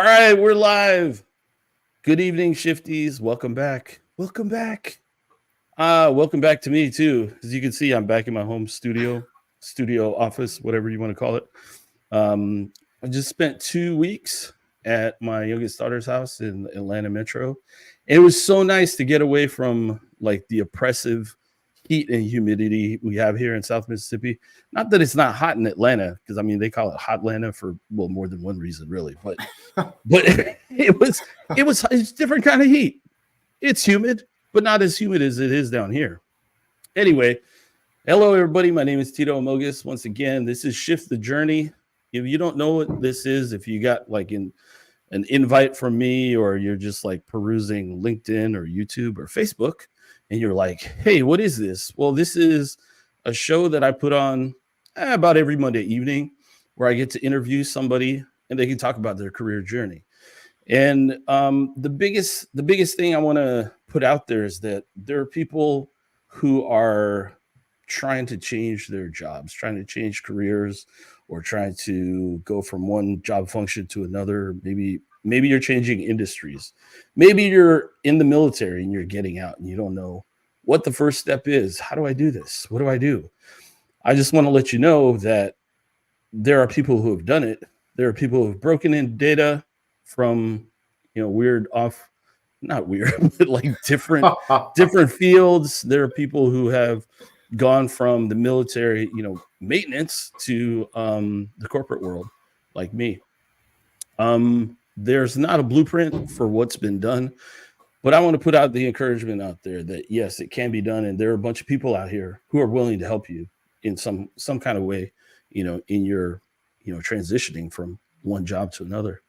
All right, we're live. Good evening, shifties. Welcome back. Welcome back. Welcome back to me too. As you can see, I'm back in my home studio office, whatever you want to call it. I just spent 2 weeks at my youngest daughter's house in Atlanta Metro. It was so nice to get away from like the oppressive heat and humidity we have here in South Mississippi. Not that it's not hot in Atlanta, because I mean they call it hot Atlanta for more than one reason, really. But it's different kind of heat. It's humid, but not as humid as it is down here. Anyway, hello everybody. My name is Tito Amogus. Once again, this is Shift the Journey. If you don't know what this is, if you got like an invite from me, or you're just like perusing LinkedIn or YouTube or Facebook, and you're like, hey, what is this? Well, this is a show that I put on about every Monday evening where I get to interview somebody and they can talk about their career journey. And the biggest thing I want to put out there is that there are people who are trying to change their jobs, trying to change careers, or trying to go from one job function to another. Maybe you're changing industries. Maybe you're in the military and you're getting out and you don't know what the first step is. How do I do this? What do I do? I just want to let you know that there are people who have done it. There are people who have broken in data from, not weird, but like different fields. There are people who have gone from the military, maintenance to the corporate world, like me. There's not a blueprint for what's been done, but I want to put out the encouragement out there that yes, it can be done, and there are a bunch of people out here who are willing to help you in some kind of way, in your, transitioning from one job to another.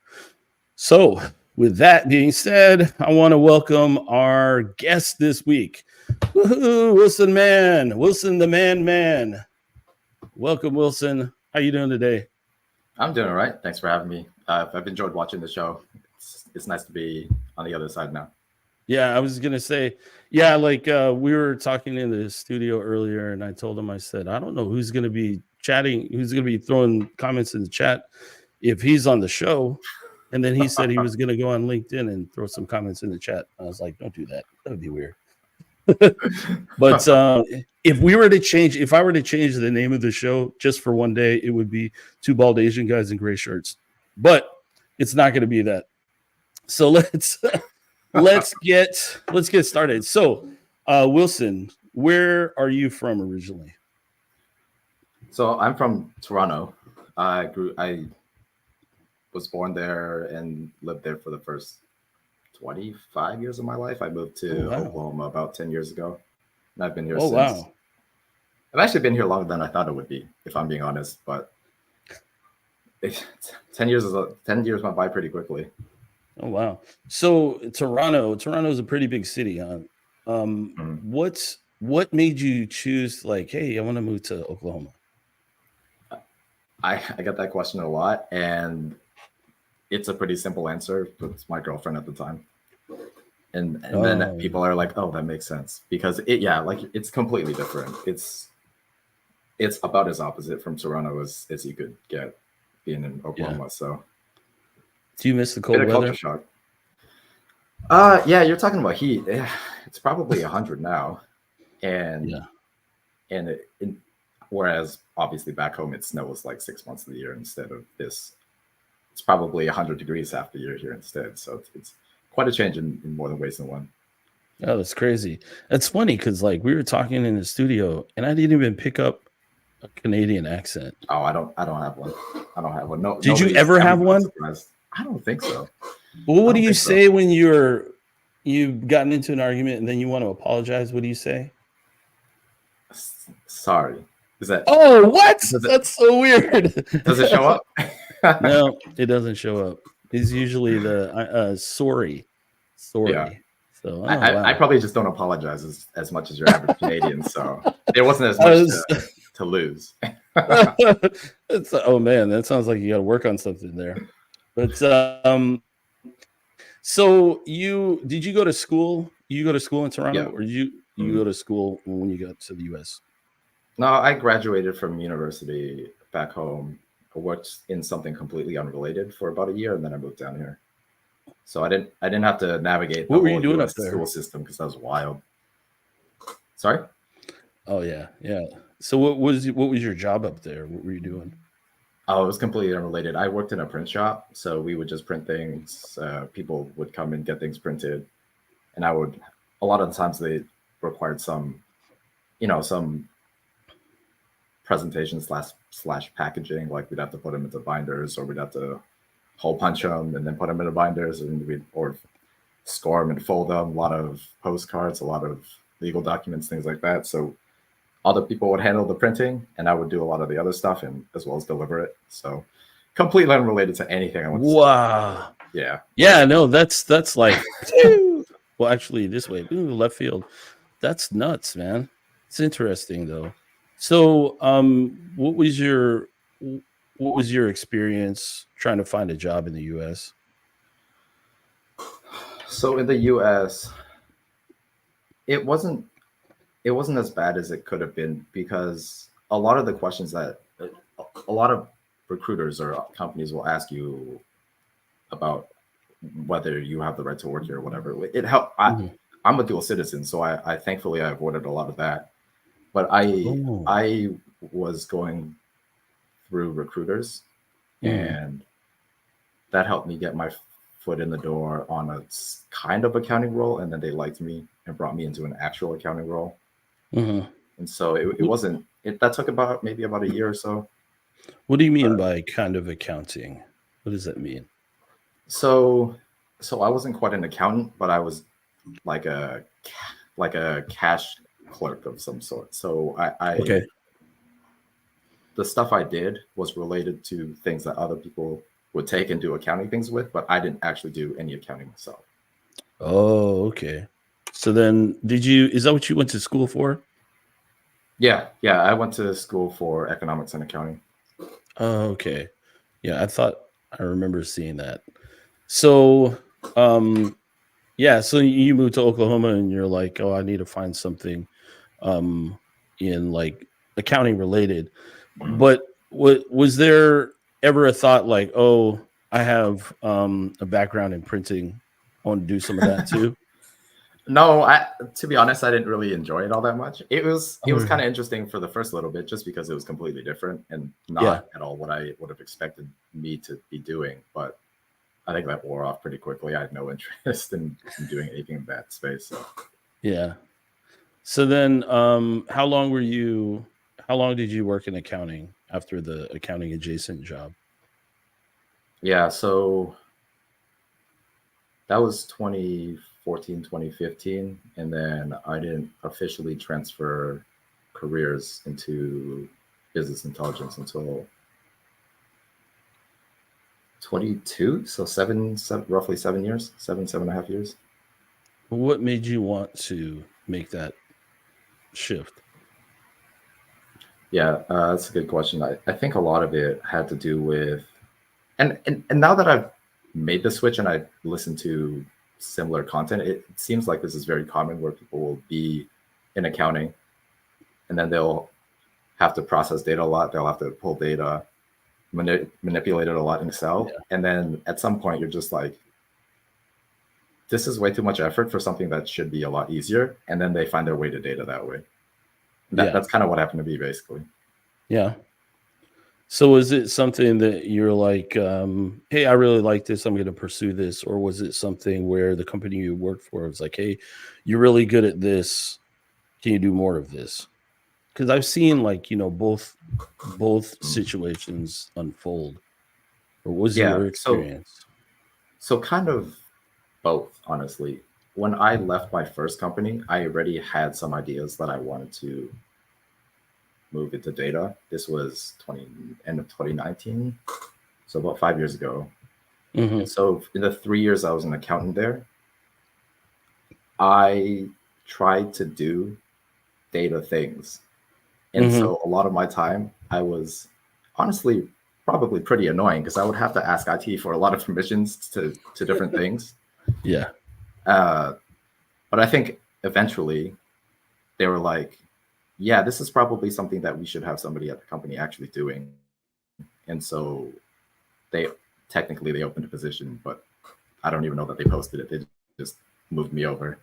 So with that being said, I want to welcome our guest this week. Woo-hoo, Wilson the man. Welcome, Wilson. How you doing today? I'm doing all right. Thanks for having me. I've enjoyed watching the show. It's nice to be on the other side now. Yeah, I was gonna say, yeah, like we were talking in the studio earlier, and I told him, I said, I don't know who's gonna be chatting, who's gonna be throwing comments in the chat if he's on the show. And then he said he was gonna go on LinkedIn and throw some comments in the chat. I was like, don't do that. That would be weird. But if I were to change the name of the show just for one day, it would be Two Bald Asian Guys in Gray Shirts. But it's not going to be that. So let's get started. So Wilson, where are you from originally? So I'm from Toronto. I was born there and lived there for the first 25 years of my life. I moved to Oklahoma about 10 years ago, and I've been here since. Wow. I've actually been here longer than I thought it would be, if I'm being honest, but 10 years went by pretty quickly. Oh, wow. So Toronto is a pretty big city, huh? What made you choose, like, hey, I want to move to Oklahoma? I got that question a lot, and it's a pretty simple answer. It's my girlfriend at the time. And then people are like, oh, that makes sense. Because it's completely different. It's about as opposite from Toronto as you could get being in Oklahoma. Yeah. So do you miss the cold weather? Culture shock. Yeah, you're talking about heat. It's probably 100 now. And whereas obviously back home it snows like 6 months of the year instead of this. It's probably 100 degrees half the year here instead. So it's quite a change in more than ways than one. Oh, that's crazy. That's funny because like we were talking in the studio and I didn't even pick up a Canadian accent. Oh, I don't have one. No. Did you ever have one? I don't think so. Well, what do you say when you've gotten into an argument and then you want to apologize? What do you say? Sorry. Is that? Oh, what? That's so weird. Does it show up? No, it doesn't show up. It's usually the sorry. Yeah. So I probably just don't apologize as much as your average Canadian, so there wasn't as much to lose. Oh man, that sounds like you got to work on something there. But so did you go to school? You go to school in Toronto, or did you go to school when you got to the U.S.? No, I graduated from university back home worked in something completely unrelated for about a year, and then I moved down here. So I didn't have to navigate the What were you whole doing up U.S. there? school system because that was wild. Sorry. Oh yeah, yeah. So what was your job up there? What were you doing? Oh, it was completely unrelated. I worked in a print shop, so we would just print things. People would come and get things printed, and I would. A lot of the times they required some presentation slash packaging. Like we'd have to put them into binders, or we'd have to hole punch them and then put them into binders, and we'd or score them and fold them. A lot of postcards, a lot of legal documents, things like that. So other people would handle the printing, and I would do a lot of the other stuff, and as well as deliver it. So completely unrelated to anything I went to school. Wow. Yeah. Yeah, no, that's like well, actually this way, left field. That's nuts, man. It's interesting though. So, what was your experience trying to find a job in the US? So in the U.S., it wasn't it wasn't as bad as it could have been because a lot of the questions that a lot of recruiters or companies will ask you about whether you have the right to work here or whatever. It helped. Mhm. I'm a dual citizen, so I thankfully I avoided a lot of that. But I Oh. I was going through recruiters, Mhm. and that helped me get my foot in the door on a kind of accounting role, and then they liked me and brought me into an actual accounting role. Mhm. And so it What wasn't it that took about maybe about a year or so. what do you mean by kind of accounting? What does that mean? So so I wasn't quite an accountant, but I was like a cash clerk of some sort. So I Okay. the stuff I did was related to things that other people would take and do accounting things with, but I didn't actually do any accounting myself. Oh, okay. So then is that what you went to school for? Yeah, yeah. I went to school for economics and accounting. Oh, okay. Yeah, I thought I remember seeing that. So, um, yeah, so you moved to Oklahoma and you're like, "Oh, I need to find something um in like accounting related." Mhm. But what was there ever a thought like, "Oh, I have a background in printing. I want to do some of that too?" No, I to be honest, I didn't really enjoy it all that much. It was kind Oh, of interesting for the first little bit just because it was completely different and yeah. not at all what I would have expected me to be doing. But I think that wore off pretty quickly. I had no interest in doing anything in that space. So Yeah. So then how long did you work in accounting after the accounting adjacent job? yeah, so that was 2014, 2015, and then I didn't officially transfer careers into business intelligence until 22, so roughly 7 years, 7.5 years. What made you want to make that shift? Yeah, that's a good question. I think a lot of it had to do with, and now that I've made the switch and I listen to similar content, it seems like this is very common where people will be in accounting and then they'll have to process data a lot. They'll have to pull data, manipulate it a lot in Excel. Yeah. And then at some point, you're just like, this is way too much effort for something that should be a lot easier. And then they find their way to data that way. Yeah. That's kind of what happened to me, basically. Yeah. So is it something that you're like, hey, I really like this, I'm going to pursue this? Or was it something where the company you worked for was like, hey, you're really good at this. Can you do more of this? Because I've seen like, both situations unfold. Or what was Yeah. your experience? So kind of both, honestly. When I left my first company, I already had some ideas that I wanted to move into data. This was end of 2019, so about 5 years ago. And Hmm. so in the 3 years I was an accountant there, I tried to do data things. And Hmm. so a lot of my time I was honestly probably pretty annoying because I would have to ask IT for a lot of permissions to different things. Yeah. Uh, but I think eventually they were like, yeah, this is probably something that we should have somebody at the company actually doing. and so they opened a position, but I don't even know that they posted it. They just moved me over.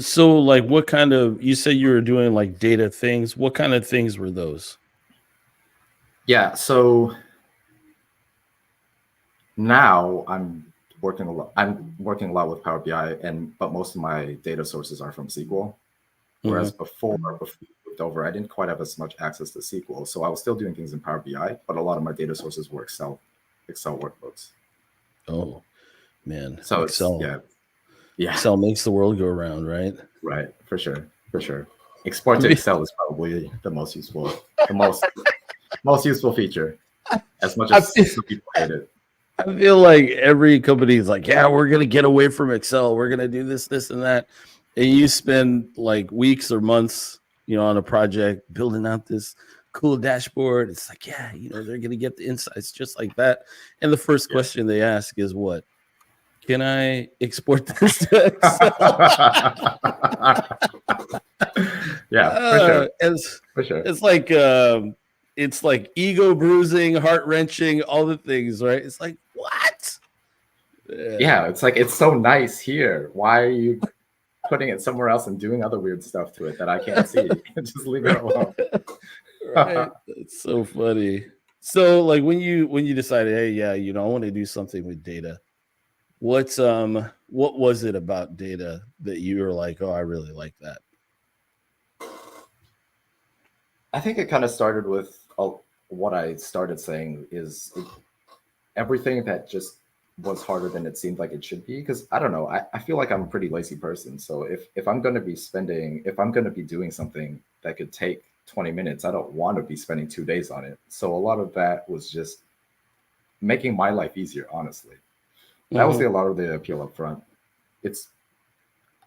So, like, what kind of, you said you were doing like data things. What kind of things were those? Yeah, so now I'm working a lot. I'm working a lot with Power BI, but most of my data sources are from SQL. Whereas before I moved over, I didn't quite have as much access to SQL, so I was still doing things in Power BI, but a lot of my data sources were Excel workbooks. Oh man, So Excel. Yeah. Excel makes the world go around, right? Right, for sure. Export to Excel is probably the most useful feature. As much as some people hate it. I feel like every company is like, yeah, we're gonna get away from Excel. We're gonna do this, this, and that. And you spend like weeks or months, on a project building out this cool dashboard. It's like, yeah, they're gonna get the insights just like that. And the first question they ask is, what? Can I export this to Excel? Yeah, for sure. It's like ego bruising, heart wrenching, all the things, right? It's like, what? Yeah, it's like, it's so nice here. Why are you putting it somewhere else and doing other weird stuff to it that I can't see? Just leave it alone. Right. It's so funny. So, like, when you decided, hey, yeah, I want to do something with data. What was it about data that you were like, oh, I really like that? I think it kind of started with what I started saying is everything that just was harder than it seemed like it should be. Because I don't know, I feel like I'm a pretty lazy person. So if I'm going to be doing something that could take 20 minutes, I don't want to be spending 2 days on it. So a lot of that was just making my life easier, honestly. That was a lot of the appeal up front.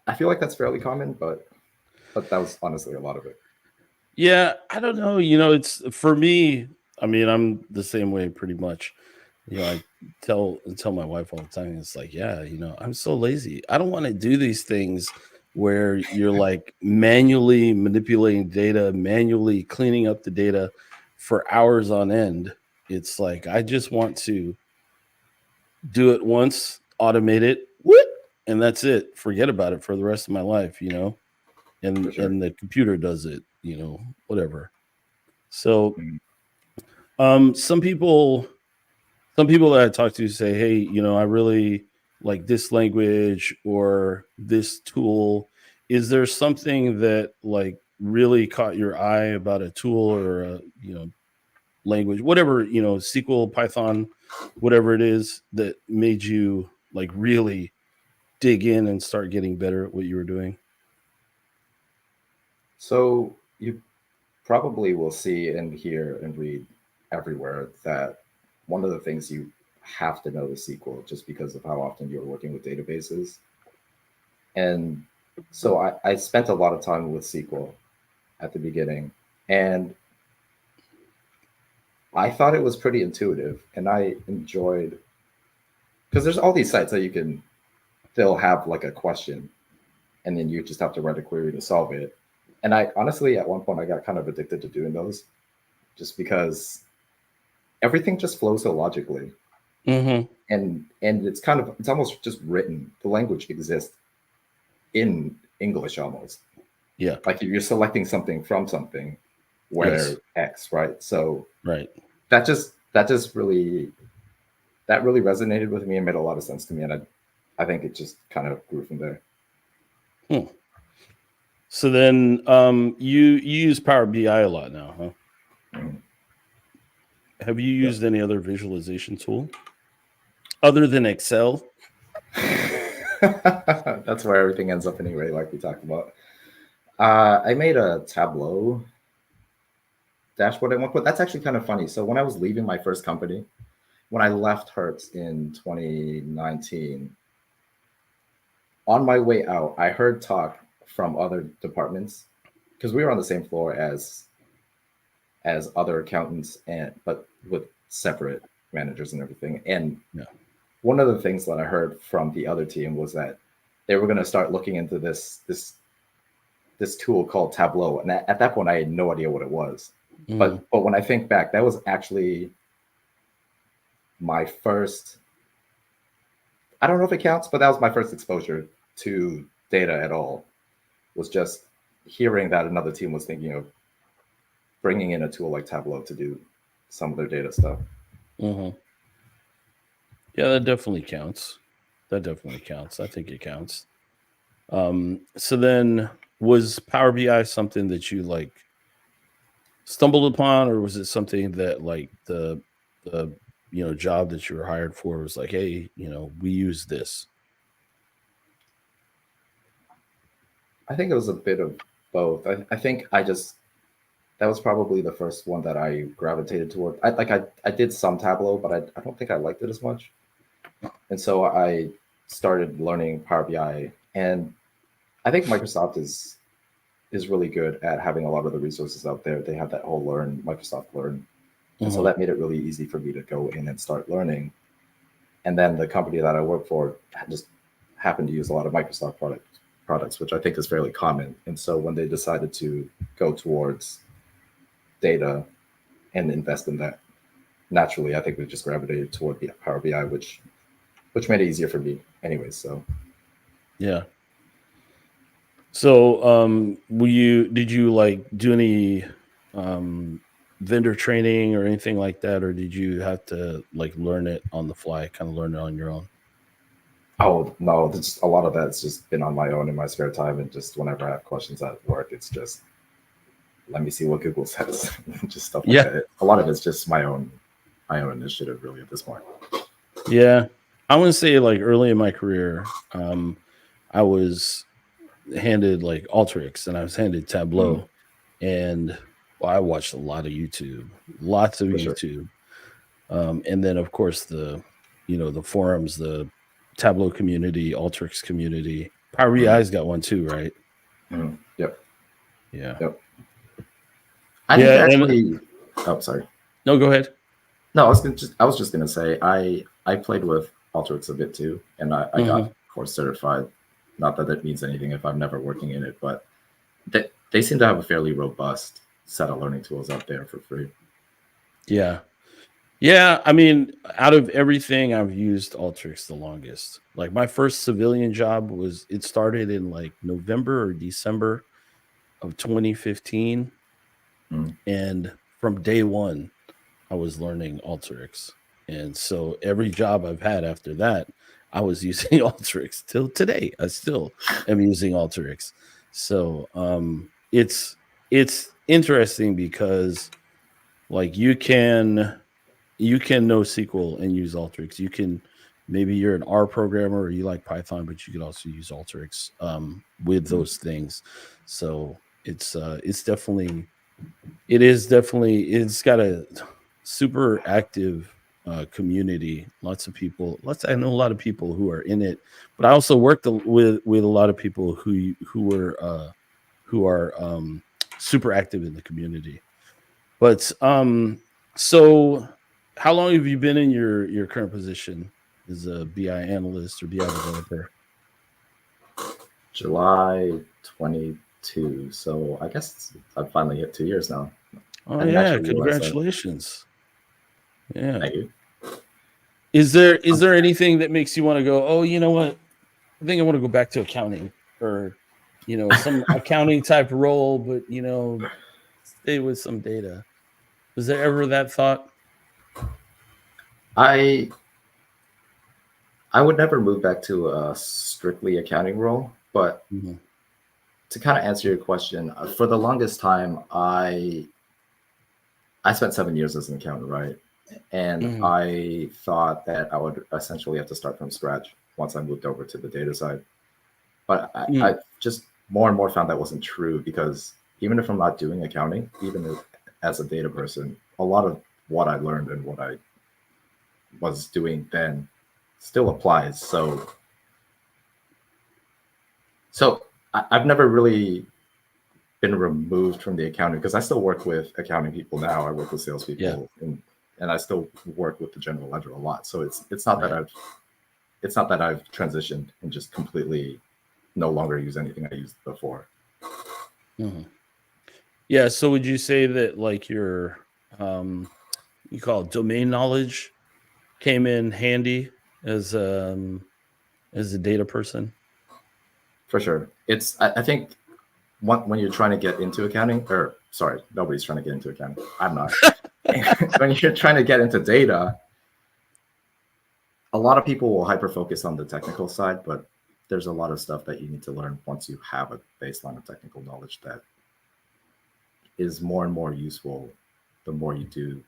I feel like that's fairly common, but that was honestly a lot of it. Yeah, I don't know. It's for me. I mean, I'm the same way pretty much. I tell my wife all the time. It's like, yeah, I'm so lazy. I don't want to do these things where you're like manually manipulating data, manually cleaning up the data for hours on end. It's like, I just want to do it once, automate it, whoop, and that's it. Forget about it for the rest of my life, and Sure. and the computer does it, whatever. So some people that I talk to say, hey, I really like this language or this tool. Is there something that like really caught your eye about a tool or a language, whatever, SQL, Python, whatever it is, that made you like really dig in and start getting better at what you were doing? So you probably will see and hear and read everywhere that one of the things you have to know is SQL, just because of how often you're working with databases. And so I spent a lot of time with SQL at the beginning, and I thought it was pretty intuitive, and I enjoyed, because there's all these sites that they'll have like a question, and then you just have to write a query to solve it. And I honestly, at one point, I got kind of addicted to doing those, just because everything just flows so logically. And it's almost just written. The language exists in English almost. Yeah. Like you're selecting something from something where X, right? So right. That really resonated with me and made a lot of sense to me. And I think it just kind of grew from there. So then you use Power BI a lot now, huh? Have you used any other visualization tool other than Excel? That's where everything ends up anyway, like we talked about. I made a Tableau dashboard at one point. That's actually kind of funny. So when I was leaving my first company, when I left Hertz in 2019, on my way out, I heard talk from other departments, because we were on the same floor as other accountants, but with separate managers and everything. And one of the things that I heard from the other team was that they were going to start looking into this tool called Tableau. And at that point, I had no idea what it was. But when I think back, that was actually my first, I don't know if it counts, but that was my first exposure to data at all, was just hearing that another team was thinking of bringing in a tool like Tableau to do some of their data stuff. Yeah, that definitely counts. I think it counts. So then, was Power BI something that you like stumbled upon, or was it something that like the job that you were hired for was like, hey, we use this? I think it was a bit of both. I think that was probably the first one that I gravitated toward. I did some Tableau, but I don't think I liked it as much. And so I started learning Power BI. And I think Microsoft is really good at having a lot of the resources out there. They have that whole Microsoft Learn. And so that made it really easy for me to go in and start learning. And then the company that I work for just happened to use a lot of Microsoft products, which I think is fairly common. And so when they decided to go towards data and invest in that, naturally, I think we just gravitated toward Power BI, which made it easier for me anyways. So yeah. So did you like do any vendor training or anything like that, or did you have to like learn it on the fly, kind of learn it on your own? Oh no, a lot of that's just been on my own in my spare time, and just whenever I have questions at work, it's just let me see what Google says, just stuff like that. A lot of it's just my own initiative, really, at this point. Yeah, I want to say like early in my career, I was handed like Alteryx and I was handed Tableau, and I watched a lot of YouTube, lots of YouTube, and then of course the forums, the Tableau community, Alteryx community. Power BI's got one too, right? Yep. Yeah. Yep. I think actually. Oh, sorry. No, go ahead. No, I was just gonna say I played with Alteryx a bit too, and I got course certified. Not that it means anything if I'm never working in it, but they seem to have a fairly robust set of learning tools out there for free. Yeah. Yeah, I mean, out of everything, I've used Alteryx the longest. Like my first civilian job it started in like November or December of 2015. And from day one, I was learning Alteryx. And so every job I've had after that, I was using Alteryx till today. I still am using Alteryx. So it's interesting because like you can know SQL and use Alteryx. You can, maybe you're an R programmer or you like Python, but you could also use Alteryx with those things. So it's definitely it's got a super active community. Lots of people. I know a lot of people who are in it, but I also worked with a lot of people who are super active in the community. But so how long have you been in your current position as a BI analyst or BI developer? July 22. So I guess I've finally hit 2 years now. Oh yeah, congratulations. Yeah. Thank you. Is there anything that makes you want to go, oh, you know what? I think I want to go back to accounting, or some accounting type role, but stay with some data. Was there ever that thought? I would never move back to a strictly accounting role, but to kind of answer your question, for the longest time, I spent 7 years as an accountant, right? And I thought that I would essentially have to start from scratch once I moved over to the data side. But I just more and more found that wasn't true, because even if I'm not doing accounting, even as a data person, a lot of what I learned and what I was doing then still applies. So I've never really been removed from the accounting, because I still work with accounting people now. I work with salespeople, and I still work with the general ledger a lot. So it's not that I've transitioned and just completely no longer use anything I used before. Yeah. So would you say that like your you call it domain knowledge came in handy as a data person? For sure. I think when you're trying to get into accounting, or sorry, nobody's trying to get into accounting. I'm not. When you're trying to get into data, a lot of people will hyper focus on the technical side, but there's a lot of stuff that you need to learn once you have a baseline of technical knowledge that is more and more useful the more you do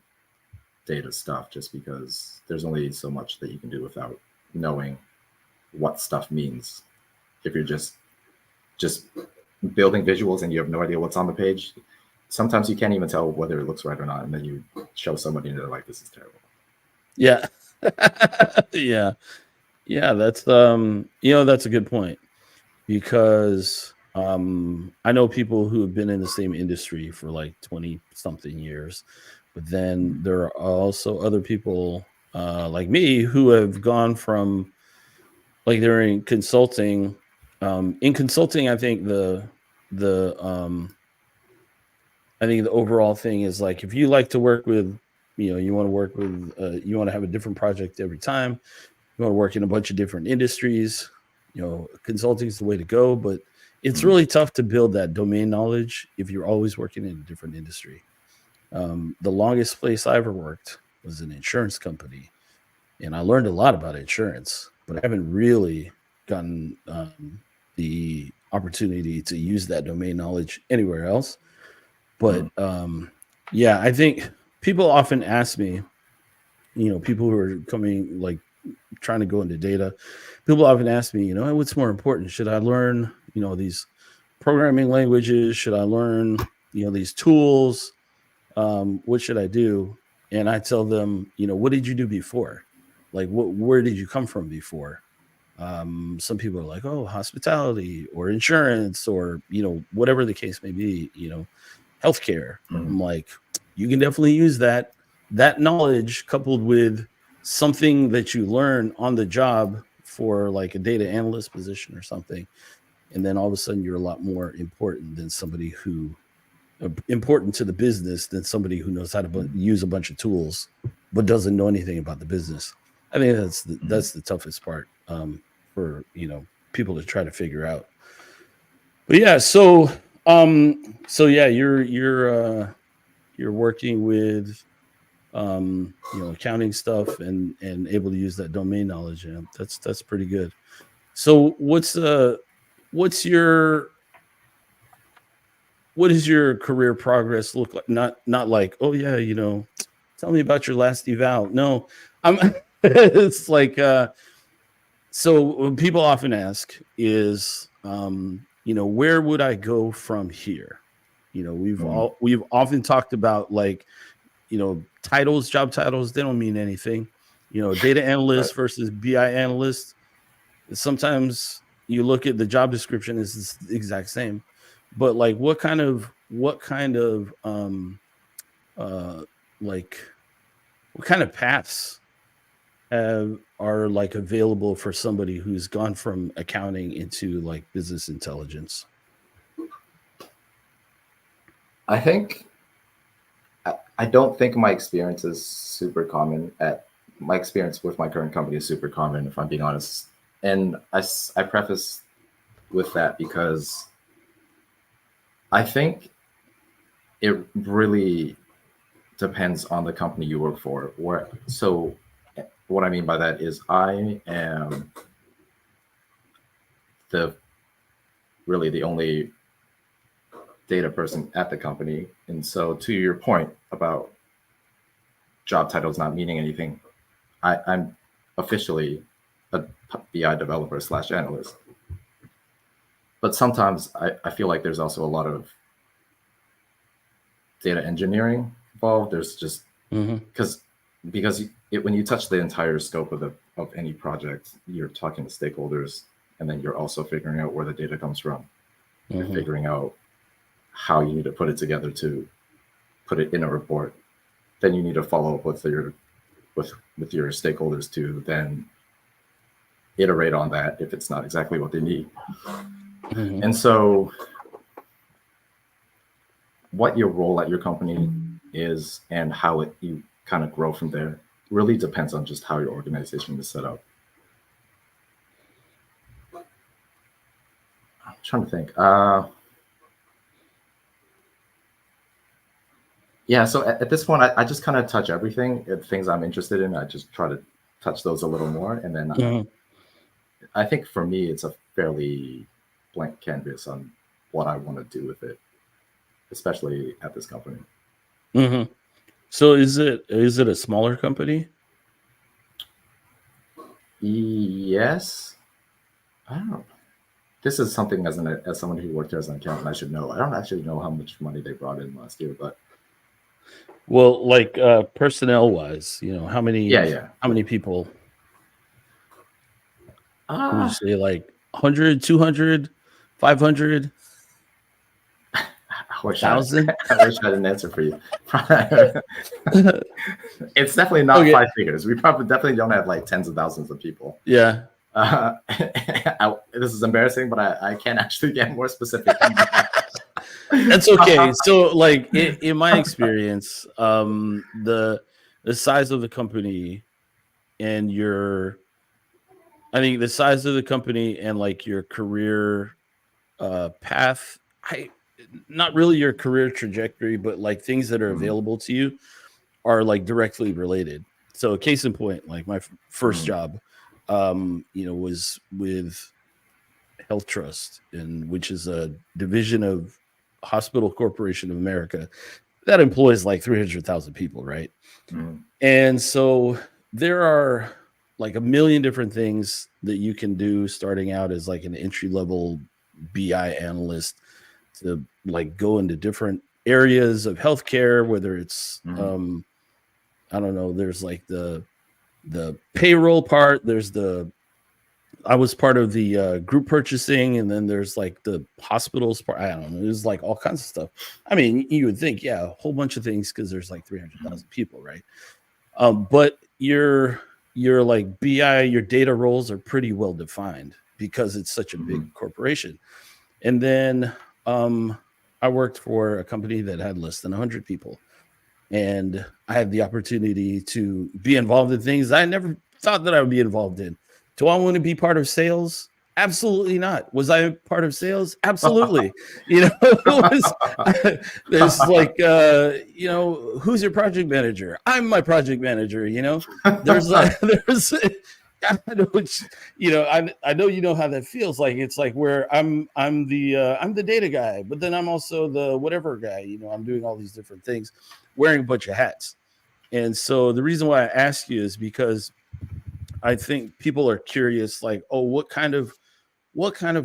data stuff, just because there's only so much that you can do without knowing what stuff means. If you're just building visuals and you have no idea what's on the page, sometimes you can't even tell whether it looks right or not, and then you show somebody and they're like, this is terrible. Yeah. Yeah. Yeah, that's that's a good point, because I know people who have been in the same industry for like 20 something years, but then there are also other people like me who have gone from like they're in consulting. In consulting, the I think the overall thing is like if you like to work with, you want to work with, you want to have a different project every time. You want to work in a bunch of different industries. Consulting is the way to go, but it's really tough to build that domain knowledge if you're always working in a different industry. The longest place I ever worked was an insurance company, and I learned a lot about insurance, but I haven't really gotten the opportunity to use that domain knowledge anywhere else. But yeah, I think people often ask me, people who are coming like trying to go into data, people often ask me, "Hey, what's more important? Should I learn, these programming languages? Should I learn, these tools? What should I do?" And I tell them, what did you do before? Like, where did you come from before? Some people are like, "Oh, hospitality or insurance or, whatever the case may be, healthcare." I'm like, you can definitely use that knowledge coupled with something that you learn on the job for like a data analyst position or something, and then all of a sudden you're a lot more important than somebody who important to the business than somebody who knows how to use a bunch of tools but doesn't know anything about the business. I think that's the toughest part for people to try to figure out. But yeah, so yeah, you're working with accounting stuff and able to use that domain knowledge. Yeah, that's pretty good. So what's your what does your career progress look like? Not like, oh yeah, tell me about your last eval. No, I'm it's like so what people often ask is where would I go from here? We've often talked about like, titles, job titles, they don't mean anything. Data analyst versus BI analyst. Sometimes you look at the job description is the exact same, but like uh like what kind of paths are like available for somebody who's gone from accounting into like business intelligence? I think I don't think my experience is super common. My experience with my current company is super common, if I'm being honest. And I preface with that because I think it really depends on the company you work for. So what I mean by that is I am really the only data person at the company. And so to your point about job titles not meaning anything, I'm officially a BI developer / analyst. But sometimes I feel like there's also a lot of data engineering involved. There's just because when you touch the entire scope of any project, you're talking to stakeholders, and then you're also figuring out where the data comes from. You're figuring out how you need to put it together to put it in a report. Then you need to follow up with your stakeholders to then iterate on that if it's not exactly what they need. And so what your role at your company is and how you kind of grow from there really depends on just how your organization is set up. I'm trying to think. Yeah, so at this point, I just kind of touch everything. Things I'm interested in, I just try to touch those a little more. And then I think for me, it's a fairly blank canvas on what I want to do with it, especially at this company. Mm-hmm. So is it a smaller company? Yes. I don't know. This is something as someone who worked there as an accountant, I should know. I don't actually know how much money they brought in last year, but Well, like personnel wise, how many people would you say, like 100, 200, 500? I wish I 1,000? had an answer for you. It's definitely not Okay. 5 figures. We probably definitely don't have like tens of thousands of people. Yeah. This is embarrassing, but I can't actually get more specific than that. That's okay. So, like in my experience, the size of the company and I think the size of the company and like your career path, not really your career trajectory, but like things that are available to you are like directly related. So, case in point, like my first job, was with Health Trust, which is a division of Hospital Corporation of America that employs like 300,000 people, right? And so there are like a million different things that you can do starting out as like an entry level BI analyst to like go into different areas of healthcare, whether it's I don't know, there's like the payroll part, I was part of the group purchasing, and then there's like the hospitals part. I don't know. There's like all kinds of stuff. I mean, you would think, yeah, a whole bunch of things because there's like 300,000 people, right? But your like BI, your data roles are pretty well defined because it's such a big corporation. And then I worked for a company that had less than 100 people, and I had the opportunity to be involved in things I never thought that I would be involved in. Do I want to be part of sales? Absolutely not. Was I part of sales? Absolutely. There's like, who's your project manager? I'm my project manager. There's like, I know you know how that feels. Like it's like where I'm the data guy, but then I'm also the whatever guy. I'm doing all these different things, wearing a bunch of hats. And so the reason why I ask you is because I think people are curious, like, oh, what kind of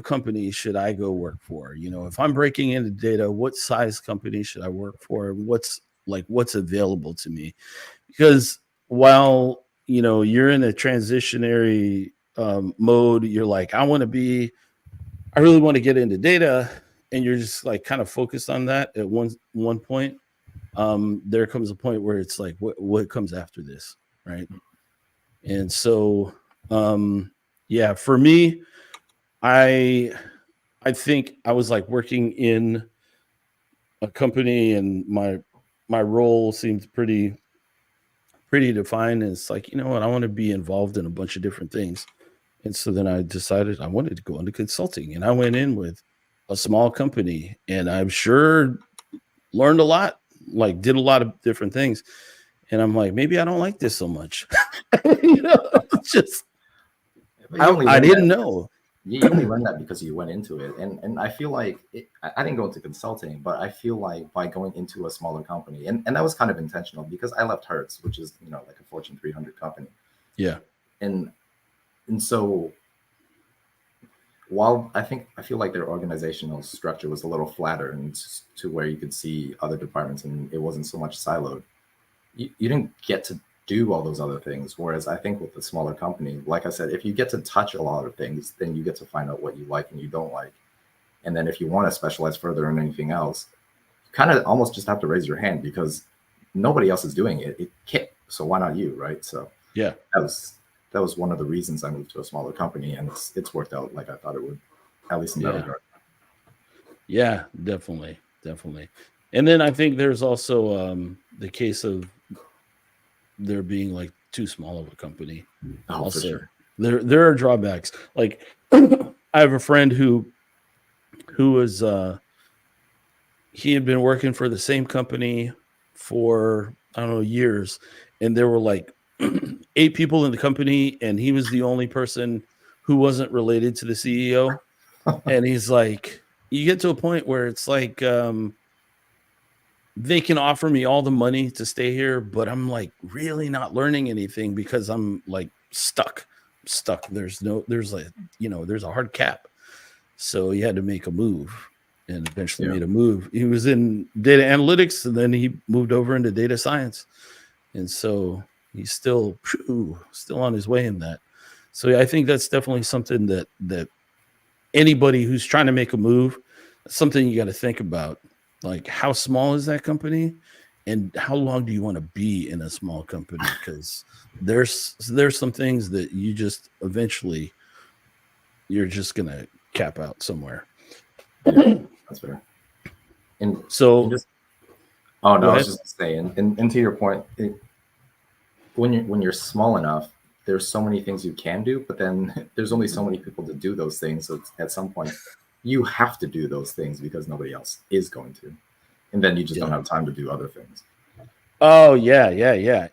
company should I go work for? If I'm breaking into data, what size company should I work for? What's available to me? Because while you're in a transitionary mode, you're like, I really want to get into data, and you're just like kind of focused on that at one point. There comes a point where it's like, what comes after this, right? And so, yeah, for me, I think I was like working in a company, and my role seemed pretty defined. And it's like, you know what, I want to be involved in a bunch of different things. And so then I decided I wanted to go into consulting, and I went in with a small company, and I'm sure learned a lot, like did a lot of different things. And I'm like, maybe I don't like this so much. Just I didn't know. You only learn that because you went into it. And I feel like I didn't go into consulting, but I feel like by going into a smaller company, and that was kind of intentional because I left Hertz, which is, like a Fortune 300 company. Yeah. And so while I feel like their organizational structure was a little flatter and to where you could see other departments and it wasn't so much siloed, you didn't get to do all those other things. Whereas I think with the smaller company, like I said, if you get to touch a lot of things, then you get to find out what you like and you don't like. And then if you want to specialize further in anything else, you kind of almost just have to raise your hand because nobody else is doing it. It can't, so why not you, right? So yeah, that was one of the reasons I moved to a smaller company, and it's worked out like I thought it would, at least in that regard. Yeah, definitely. And then I think there's also the case of there being like too small of a company. Oh, Also, for sure. there are drawbacks. Like I have a friend who was he had been working for the same company for I don't know years, and there were like 8 people in the company, and he was the only person who wasn't related to the CEO. And he's like, you get to a point where it's like they can offer me all the money to stay here, but I'm like really not learning anything because I'm like stuck. There's like, there's a hard cap. So he had to make a move and eventually Yeah. made a move. He was in data analytics and then he moved over into data science. And so he's still on his way in that. So yeah, I think that's definitely something that anybody who's trying to make a move, something you got to think about. Like, how small is that company, and how long do you want to be in a small company? Because there's some things that you just eventually you're just gonna cap out somewhere. Yeah, that's fair. And So just oh no, go I was ahead. just saying, and to your point, when you're small enough, there's so many things you can do, but then there's only so many people to do those things. So at some point, you have to do those things because nobody else is going to, and then you just don't Yeah. have time to do other things. Oh yeah.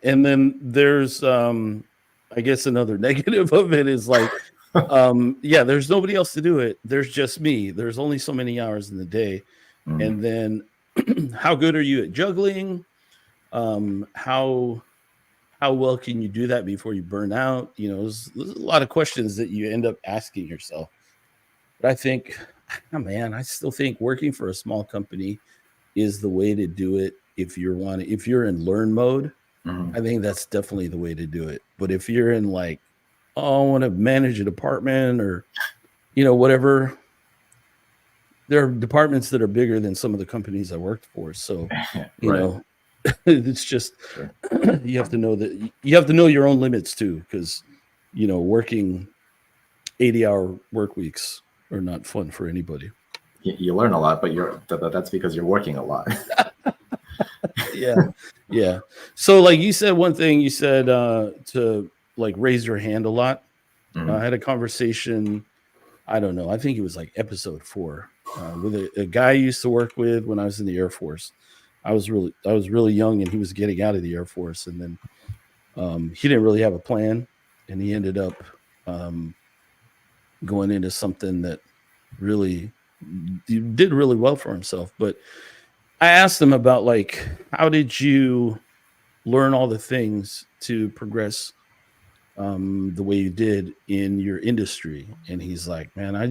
And then there's I guess another negative of it is like there's nobody else to do it. There's just me. There's only so many hours in the day. Mm. And then how good are you at juggling? How well can you do that before you burn out? There's a lot of questions that you end up asking yourself. But I think, I still think working for a small company is the way to do it. If you're in learn mode, Mm. I think that's definitely the way to do it. But if you're in like, oh, I want to manage a department or whatever, there are departments that are bigger than some of the companies I worked for. So, Right. it's just Sure. you have to know that you have to know your own limits too, because working 80-hour work weeks are not fun for anybody. You learn a lot, but that's because you're working a lot. Yeah. So like you said, one thing you said to like raise your hand a lot. I had a conversation, I don't know, I think it was like episode 4 with a guy I used to work with when I was in the Air Force. I was really young, and he was getting out of the Air Force, and then he didn't really have a plan, and he ended up going into something that really did really well for himself. But I asked him about like, how did you learn all the things to progress the way you did in your industry? And he's like, man, I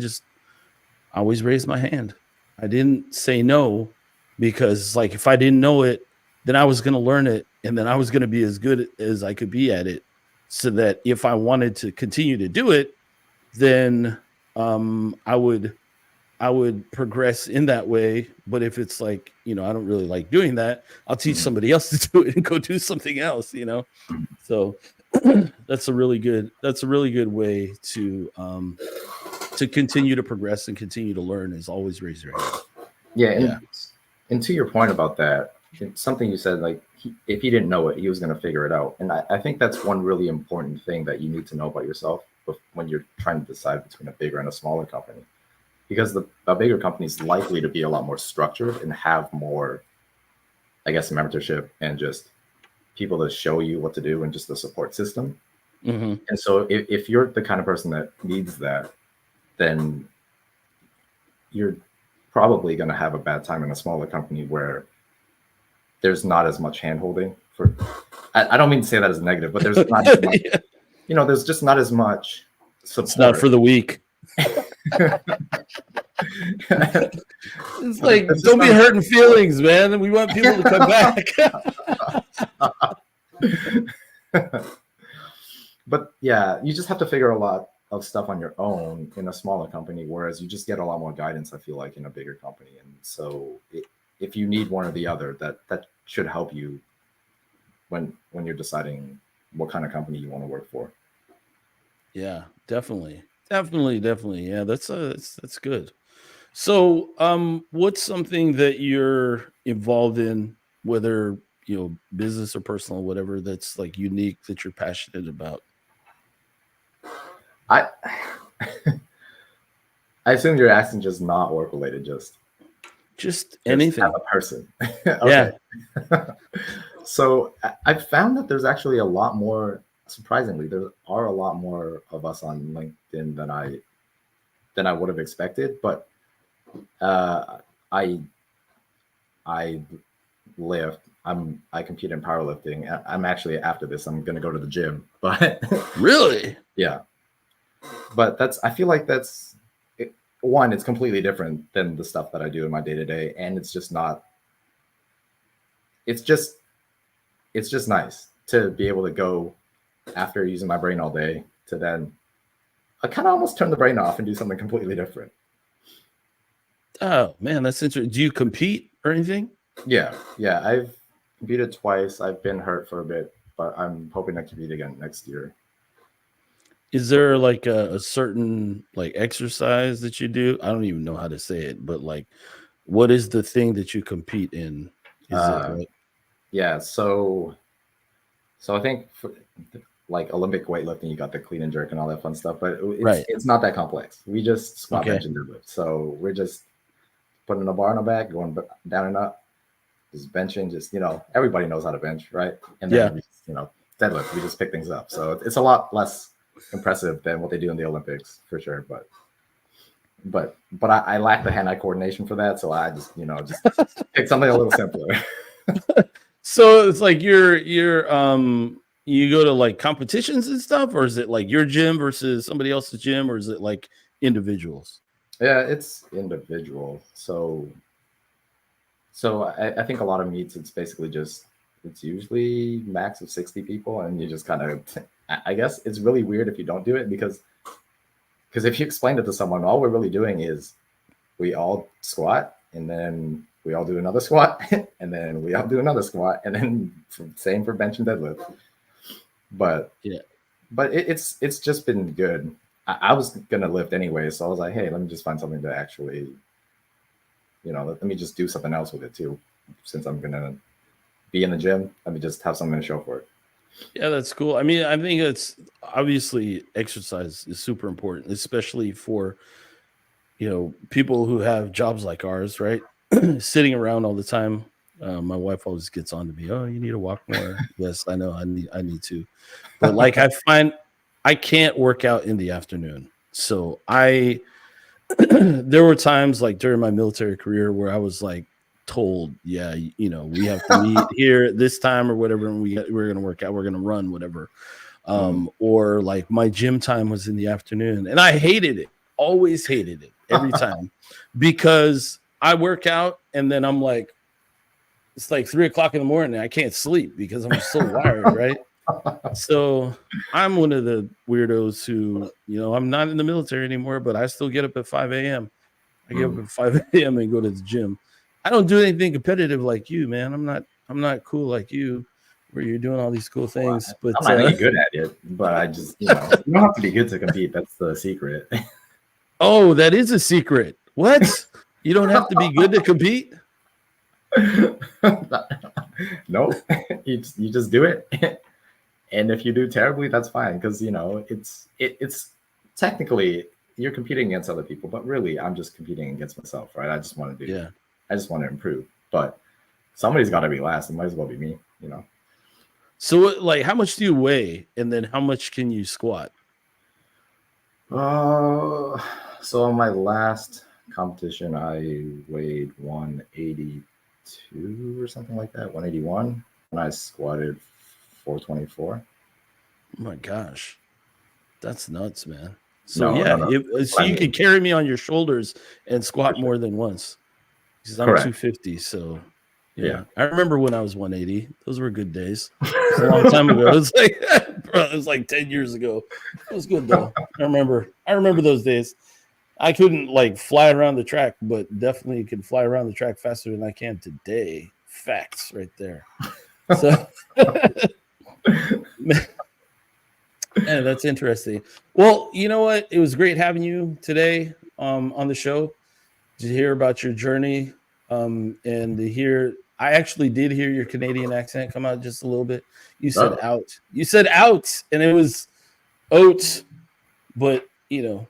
always raised my hand. I didn't say no, because like if I didn't know it, then I was going to learn it, and then I was going to be as good as I could be at it, so that if I wanted to continue to do it, then I would progress in that way. But if it's like, I don't really like doing that, I'll teach somebody else to do it and go do something else, So that's a really good way to continue to progress and continue to learn, is always raise your hand. Yeah, and to your point about that, it's something you said, like if he didn't know it, he was going to figure it out. And I think that's one really important thing that you need to know about yourself when you're trying to decide between a bigger and a smaller company, because a bigger company is likely to be a lot more structured and have more, I guess, mentorship and just people to show you what to do and just the support system. Mm-hmm. And so if you're the kind of person that needs that, then you're probably going to have a bad time in a smaller company where there's not as much handholding. I don't mean to say that as negative, but there's not as much, there's just not as much support. It's not for the weak. It's like, don't be hurting feelings, man. We want people to come back. But yeah, you just have to figure a lot of stuff on your own in a smaller company, whereas you just get a lot more guidance, I feel like, in a bigger company. And so if you need one or the other, that should help you when you're deciding what kind of company you want to work for. Yeah, definitely. Yeah, that's good. So, what's something that you're involved in, whether business or personal, whatever, that's like unique that you're passionate about? I I assume you're asking just not work related, Just just as anything. a person. Okay. Yeah. So I've found that there's actually a lot more. Surprisingly, there are a lot more of us on LinkedIn than I would have expected. But uh, I I lift. I compete in powerlifting. I'm actually after this. I'm gonna go to the gym. But Really? yeah, but I feel like one. It's completely different than the stuff that I do in my day to day, and it's just not. It's just nice to be able to go after using my brain all day to then I kind of almost turn the brain off and do something completely different. Oh man, that's interesting. Do you compete or anything? Yeah, I've competed twice. I've been hurt for a bit, but I'm hoping to compete again next year. Is there like a certain like exercise that you do? I don't even know how to say it, but like, what is the thing that you compete in? Is it Uh, like yeah, so I think for, like Olympic weightlifting, you got the clean and jerk and all that fun stuff, but right? it's not that complex. We just squat, Okay. bench, and deadlift. So we're just putting a bar on our back, going down and up, just benching. Just everybody knows how to bench, right? And Yeah. then we deadlift. We just pick things up. So it's a lot less impressive than what they do in the Olympics for sure. But I lack the hand-eye coordination for that, so I just just pick something a little simpler. So it's like you go to like competitions and stuff, or is it like your gym versus somebody else's gym, or is it like individuals? Yeah, it's individual. So I think a lot of meets it's basically just it's usually max of 60 people, and you just kind of I guess it's really weird if you don't do it because if you explain it to someone, all we're really doing is we all squat and then we all do another squat and then we all do another squat and then same for bench and deadlift. But Yeah. it's just been good. I was gonna lift anyway, so I was like, hey, let me just find something to actually, let me just do something else with it too. Since I'm gonna be in the gym, let me just have something to show for it. Yeah, that's cool. I mean, I think it's obviously exercise is super important, especially for people who have jobs like ours, right? Sitting around all the time. My wife always gets on to me. Oh, you need to walk more. Yes, I know. I need to, but like I find I can't work out in the afternoon. So there were times like during my military career where I was like told, yeah, we have to meet here at this time or whatever, and we're gonna work out, we're gonna run, whatever. Or like my gym time was in the afternoon, and I hated it, always hated it every time because I work out and then I'm like, it's like 3 o'clock in the morning. I can't sleep because I'm so wired, right? So I'm one of the weirdos who, I'm not in the military anymore, but I still get up at 5 a.m. I get up at 5 a.m. and go to the gym. I don't do anything competitive like you, man. I'm not cool like you, where you're doing all these cool things. But I'm not any good at it, but I just you don't have to be good to compete. That's the secret. oh, that is a secret. What? You don't have to be good to compete? No, you just do it. And if you do terribly, that's fine because it's technically you're competing against other people, but really I'm just competing against myself, right? I just want to improve. But somebody's got to be last. It might as well be me. So like how much do you weigh and then how much can you squat? So on my last competition I weighed 182 or something like that, 181, and I squatted 424. Oh my gosh. That's nuts, man. So No. so you can carry me on your shoulders and squat more than once. Because I'm 250. So yeah. I remember when I was 180. Those were good days. It was a long time ago. It was like 10 years ago. It was good though. I remember those days. I couldn't like fly around the track, but definitely can fly around the track faster than I can today. Facts right there. So yeah, that's interesting. Well, you know what? It was great having you today on the show. to hear about your journey, and to hear. I actually did hear your Canadian accent come out just a little bit. You said out. You said out, and it was oats, but we'll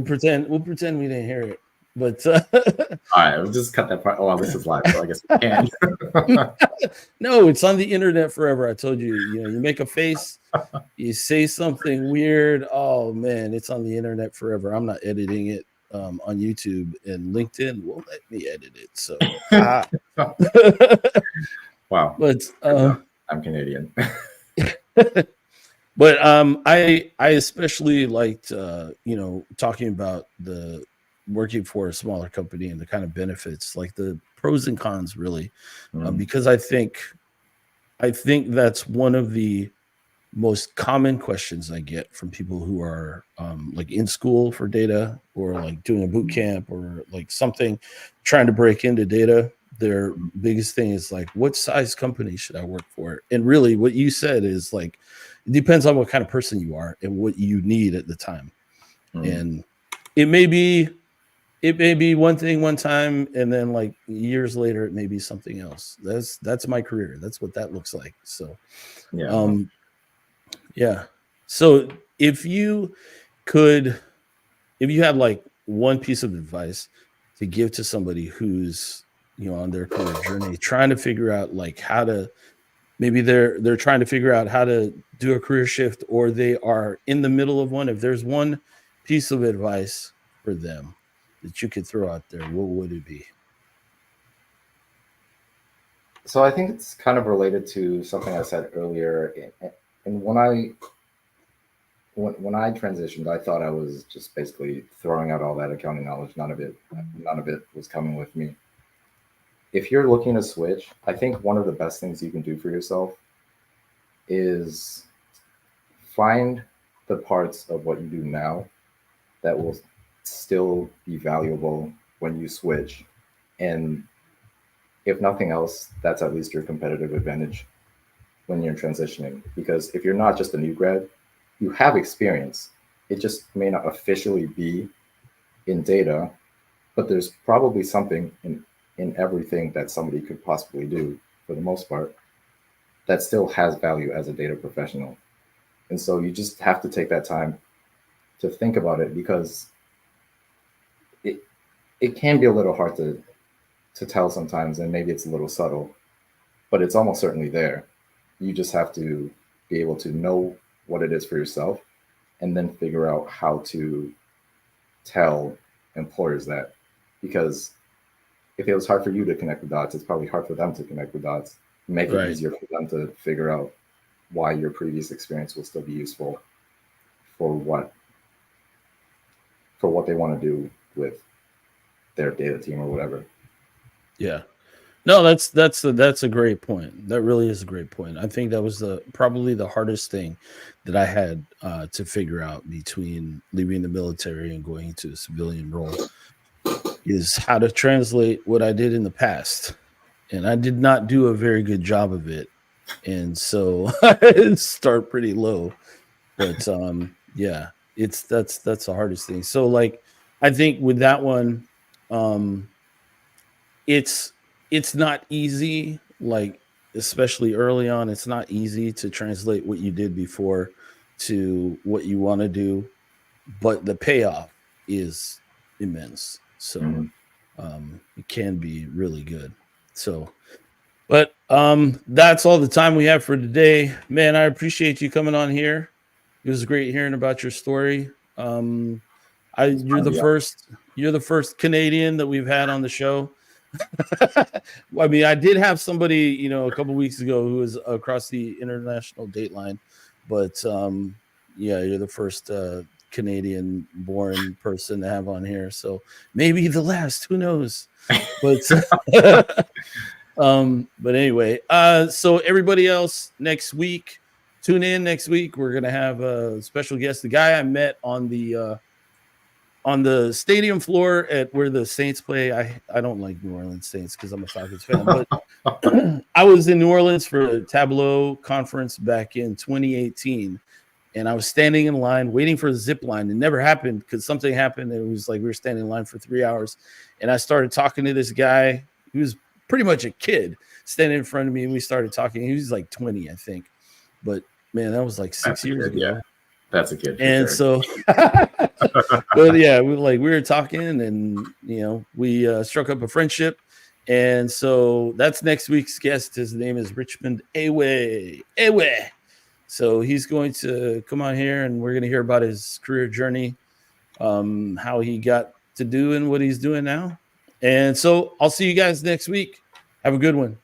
pretend we didn't hear it. But All right, we'll just cut that part. Oh, this is live, so I guess we can. No, it's on the internet forever. I told you, you make a face, you say something weird. Oh man, it's on the internet forever. I'm not editing it on YouTube, and LinkedIn won't let me edit it. So, Wow. But I'm Canadian. But I especially liked talking about the working for a smaller company and the kind of benefits, like the pros and cons, really, because I think that's one of the most common questions I get from people who are like in school for data, or like doing a boot camp, or like something, trying to break into data. Their biggest thing is like, what size company should I work for? And really what you said is like, it depends on what kind of person you are and what you need at the time. And it may be one thing one time, and then like years later it may be something else. That's my career. That's what that looks like. So yeah. So if you had like one piece of advice to give to somebody who's on their career journey, trying to figure out like how to, maybe they're trying to figure out how to do a career shift, or they are in the middle of one, if there's one piece of advice for them that you could throw out there, what would it be? So I think it's kind of related to something I said earlier. And when I transitioned, I thought I was just basically throwing out all that accounting knowledge. None of it was coming with me. If you're looking to switch, I think one of the best things you can do for yourself is find the parts of what you do now that will still be valuable when you switch. And if nothing else, that's at least your competitive advantage when you're transitioning. Because if you're not just a new grad, you have experience. It just may not officially be in data, but there's probably something in everything that somebody could possibly do, for the most part, that still has value as a data professional. And so you just have to take that time to think about it, because it can be a little hard to tell sometimes, and maybe it's a little subtle, but it's almost certainly there. You just have to be able to know what it is for yourself, and then figure out how to tell employers that. Because if it was hard for you to connect the dots, it's probably hard for them to connect the dots. Make it easier for them to figure out why your previous experience will still be useful for what they want to do with their data team or whatever. Yeah. No, that's a great point. That really is a great point. I think that was probably the hardest thing that I had to figure out between leaving the military and going into a civilian role, is how to translate what I did in the past. And I did not do a very good job of it. And so I start pretty low. But yeah, that's the hardest thing. So like, I think with that one, it's not easy, like especially early on, it's not easy to translate what you did before to what you want to do, but the payoff is immense. So it can be really good. So, but that's all the time we have for today. Man, I appreciate you coming on here. It was great hearing about your story. You're the first Canadian that we've had on the show. I mean, I did have somebody, a couple weeks ago who was across the international date line, but yeah, you're the first Canadian-born person to have on here, so maybe the last. Who knows? But but anyway, so everybody else, next week, tune in next week. We're gonna have a special guest, the guy I met on the stadium floor at where the Saints play. I don't like New Orleans Saints because I'm a Falcons fan, but I was in New Orleans for the Tableau conference back in 2018, and I was standing in line waiting for the zip line. It never happened because something happened. And it was like we were standing in line for 3 hours, and I started talking to this guy. He was pretty much a kid standing in front of me, and we started talking. He was like 20, I think. But man, that was like 6 years ago. Yeah, that's a kid. And so, but yeah, we were talking, and we struck up a friendship. And so that's next week's guest. His name is Richmond Ewe. So he's going to come on here, and we're going to hear about his career journey, how he got to doing what he's doing now. And so I'll see you guys next week. Have a good one.